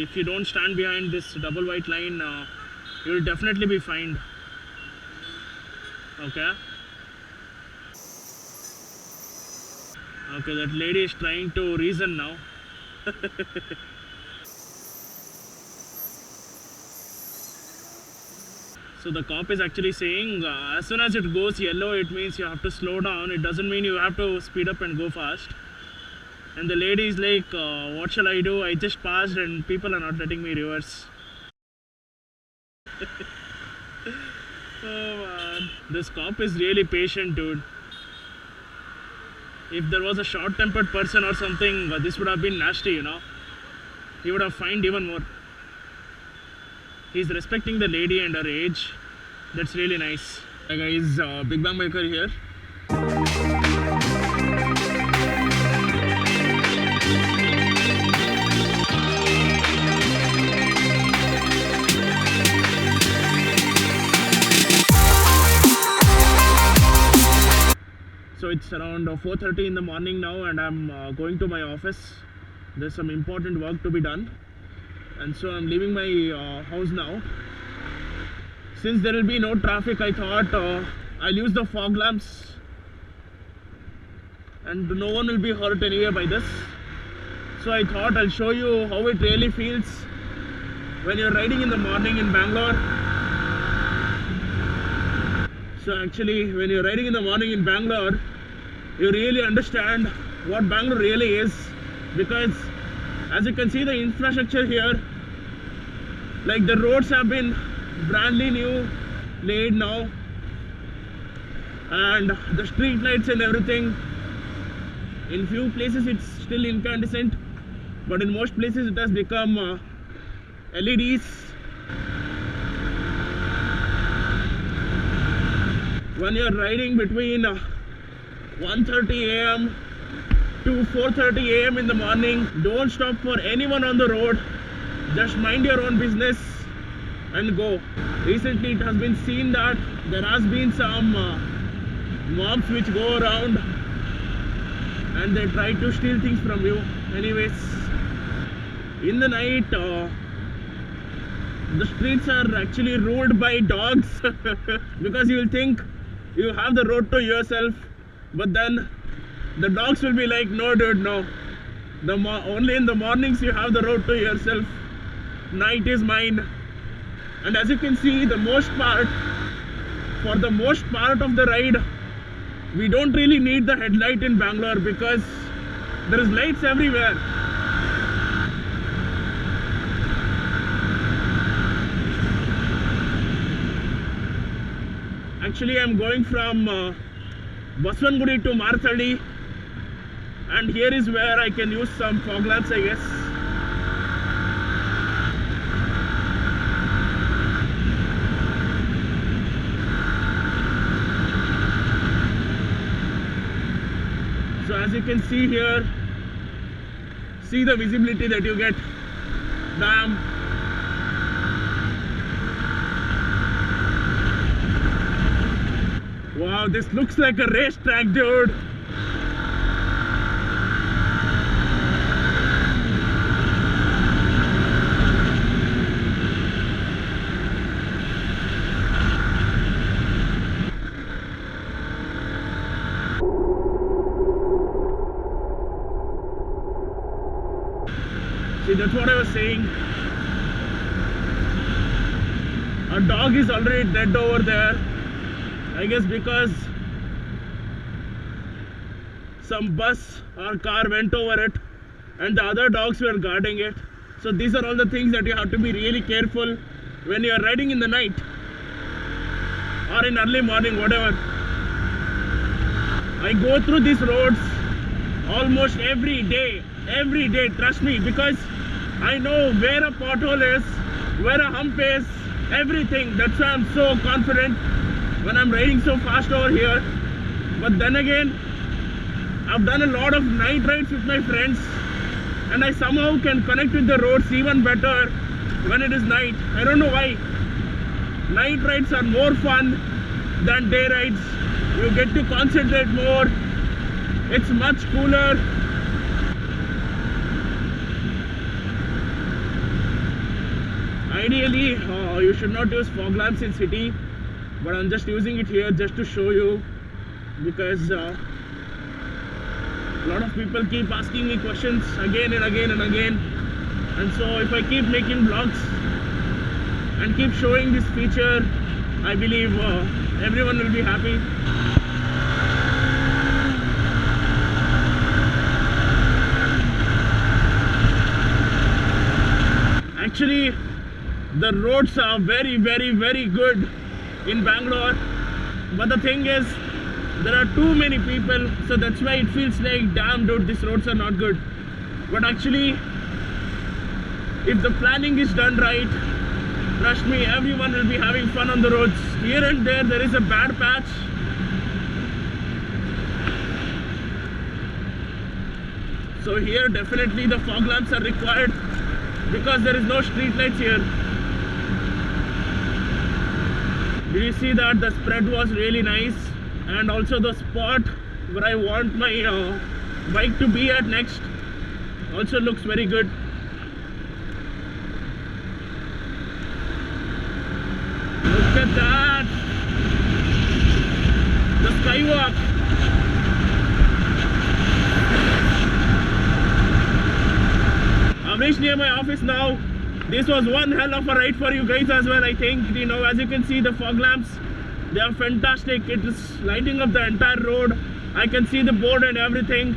if you don't stand behind this double white line, you will definitely be fined. Okay. Okay, that lady is trying to reason now. So the cop is actually saying as soon as it goes yellow, it means you have to slow down. It doesn't mean you have to speed up and go fast. And the lady is like, what shall I do? I just passed and people are not letting me reverse. Oh man, this cop is really patient, dude. If there was a short-tempered person or something, this would have been nasty, you know. He would have fined even more. He's respecting the lady and her age. That's really nice. Hi guys, Big Bang Biker here. So it's around 4:30 in the morning now, and I'm going to my office. There's some important work to be done, and so I'm leaving my house now. Since there will be no traffic, I thought I'll use the fog lamps, and no one will be hurt anyway by this. So I thought I'll show you how it really feels when you're riding in the morning in Bangalore. So actually, when you're riding in the morning in Bangalore, you really understand what Bangalore really is, because as you can see, the infrastructure here, like the roads have been brandly new laid now, and the street lights and everything. In few places it's still incandescent, but in most places it has become LEDs. When you're riding between 1:30 AM to 4:30 AM in the morning, don't stop for anyone on the road. Just mind your own business and go. Recently it has been seen that there has been some mobs which go around and they try to steal things from you. Anyways, in the night the streets are actually ruled by dogs because you will think you have the road to yourself, but then the dogs will be like, no dude, no, only in the mornings you have the road to yourself. Night is mine. And as you can see, for the most part of the ride, we don't really need the headlight in Bangalore because there is lights everywhere. Actually, I'm going from Baswangudi to Marthadi, and here is where I can use some fog lamps, I guess. So as you can see here, see the visibility that you get. Damn. Wow, this looks like a racetrack, dude. See, that's what I was saying. A dog is already dead over there. I guess because some bus or car went over it and the other dogs were guarding it. So these are all the things that you have to be really careful when you are riding in the night or in early morning, whatever. I go through these roads almost every day, trust me, because I know where a pothole is, where a hump is, everything. That's why I'm so confident when I'm riding so fast over here. But then again, I've done a lot of night rides with my friends, and I somehow can connect with the roads even better when it is night. I don't know why. Night rides are more fun than day rides. You get to concentrate more. It's much cooler. Ideally, you should not use fog lamps in city, but I'm just using it here just to show you, because a lot of people keep asking me questions again and again and again, and so if I keep making vlogs and keep showing this feature, I believe everyone will be happy. Actually, the roads are very good in Bangalore, but the thing is, there are too many people, so that's why it feels like, damn dude, these roads are not good. But actually, if the planning is done right, trust me, everyone will be having fun on the roads. Here and there is a bad patch. So here definitely the fog lamps are required, because there is no street lights here. Do you see that the spread was really nice, and also the spot where I want my bike to be at next also looks very good. Look at that, the skywalk. I've reached near my office now. This was one hell of a ride for you guys as well, I think. You know, as you can see, the fog lamps, they are fantastic. It is lighting up the entire road. I can see the board and everything.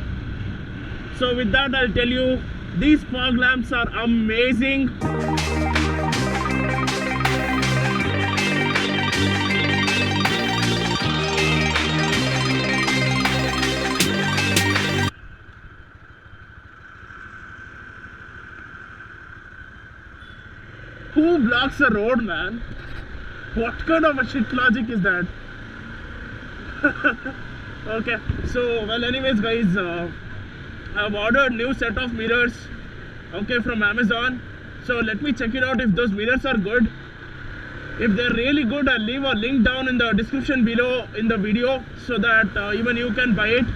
So with that, I'll tell you, these fog lamps are amazing. Who blocks a road, man? What kind of a shit logic is that? Okay, so well, anyways guys, I've ordered new set of mirrors, okay, from Amazon. So let me check it out if those mirrors are good. If they're really good, I'll leave a link down in the description below in the video, so that even you can buy it.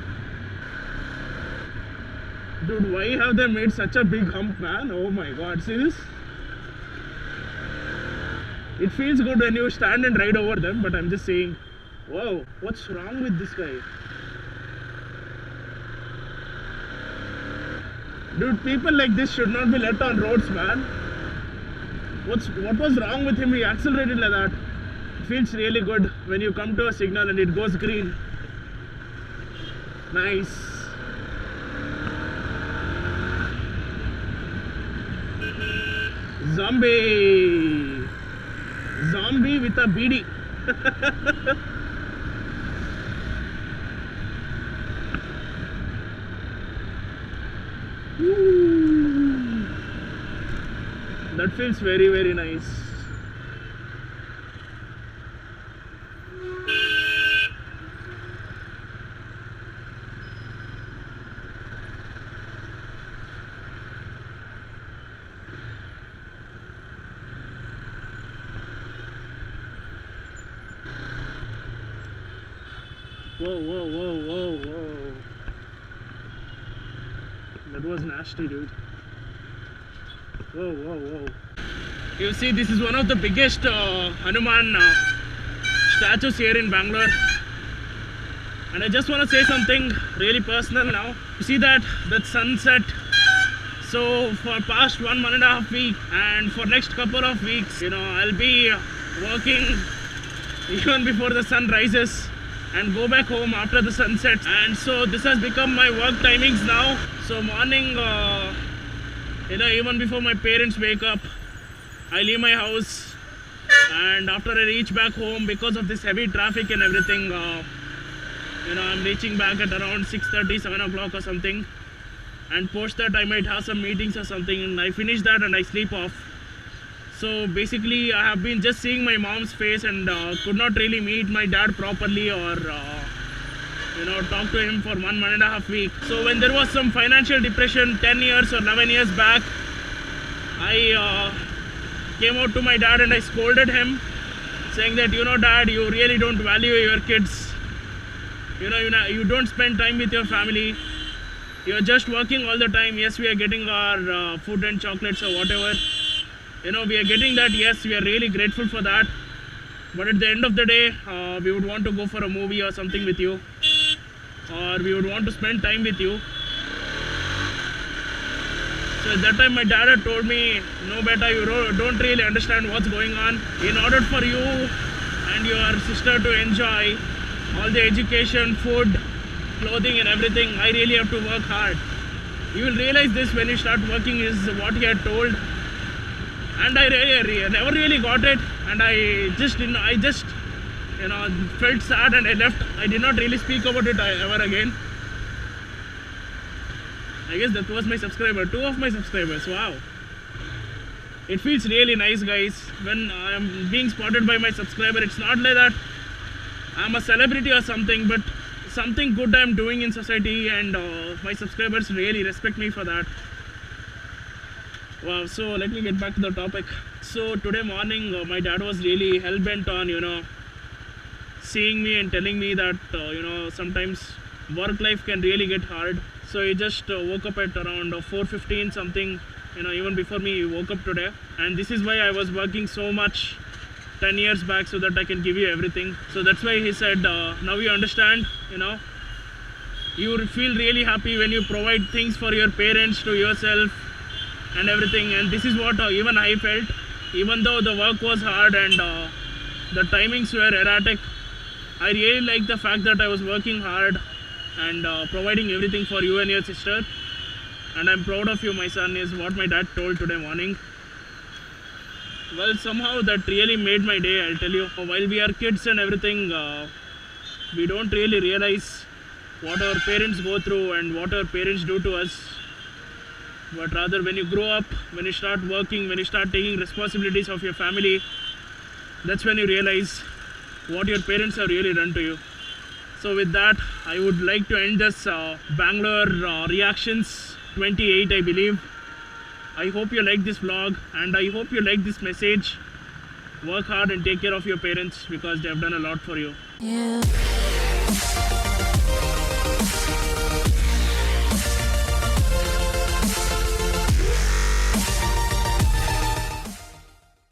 Dude, why have they made such a big hump, man? Oh my god, see this? It feels good when you stand and ride over them, but I'm just saying, wow, what's wrong with this guy? Dude, people like this should not be let on roads, man. What was wrong with him? He accelerated like that. It feels really good when you come to a signal and it goes green. Nice. Zombie with a BD. That feels very nice. Whoa. That was nasty, dude. Whoa. You see, this is one of the biggest Hanuman statues here in Bangalore. And I just want to say something really personal now. You see that sunset. So for past one and a half week and for next couple of weeks, you know, I'll be working even before the sun rises and go back home after the sunset. And so this has become my work timings now. So morning, you know, even before my parents wake up, I leave my house, and after I reach back home, because of this heavy traffic and everything, you know, I'm reaching back at around 6:30, 7 o'clock or something, and post that I might have some meetings or something, and I finish that and I sleep off. So basically I have been just seeing my mom's face and could not really meet my dad properly or you know, talk to him for one and a half week. So when there was some financial depression 10 years or 11 years back, I came out to my dad and I scolded him, saying that, you know, dad, you really don't value your kids. You know, you don't spend time with your family. You're just working all the time. Yes, we are getting our food and chocolates or whatever. we are getting that. Yes, we are really grateful for that. But at the end of the day, we would want to go for a movie or something with you, or we would want to spend time with you. So at that time my dad had told me, no beta, you don't really understand what's going on. In order for you and your sister to enjoy all the education, food, clothing and everything, I really have to work hard. You will realize this when you start working, is what he had told. And I never really got it, and I just felt sad and I left. I did not really speak about it ever again. I guess that was my subscriber, 2 of my subscribers. Wow, it feels really nice, guys, when I am being spotted by my subscriber. It's not like that I'm a celebrity or something, but something good I'm doing in society, and my subscribers really respect me for that. Wow, so let me get back to the topic. So today morning my dad was really hell-bent on seeing me and telling me that sometimes work life can really get hard. So he just woke up at around 4:15 something, even before me he woke up today. And this is why I was working so much 10 years back, so that I can give you everything. So that's why he said, now you understand, you will feel really happy when you provide things for your parents, to yourself and everything. And this is what even I felt. Even though the work was hard and the timings were erratic, I really like the fact that I was working hard and providing everything for you and your sister. And I'm proud of you, my son, is what my dad told today morning. Well, somehow that really made my day, I'll tell you. While we are kids and everything, we don't really realize what our parents go through and what our parents do to us. But rather, when you grow up, when you start working, when you start taking responsibilities of your family, that's when you realize what your parents have really done to you. So with that, I would like to end this Bangalore reactions 28, I believe. I hope you like this vlog, and I hope you like this message. Work hard and take care of your parents, because they have done a lot for you. Yeah.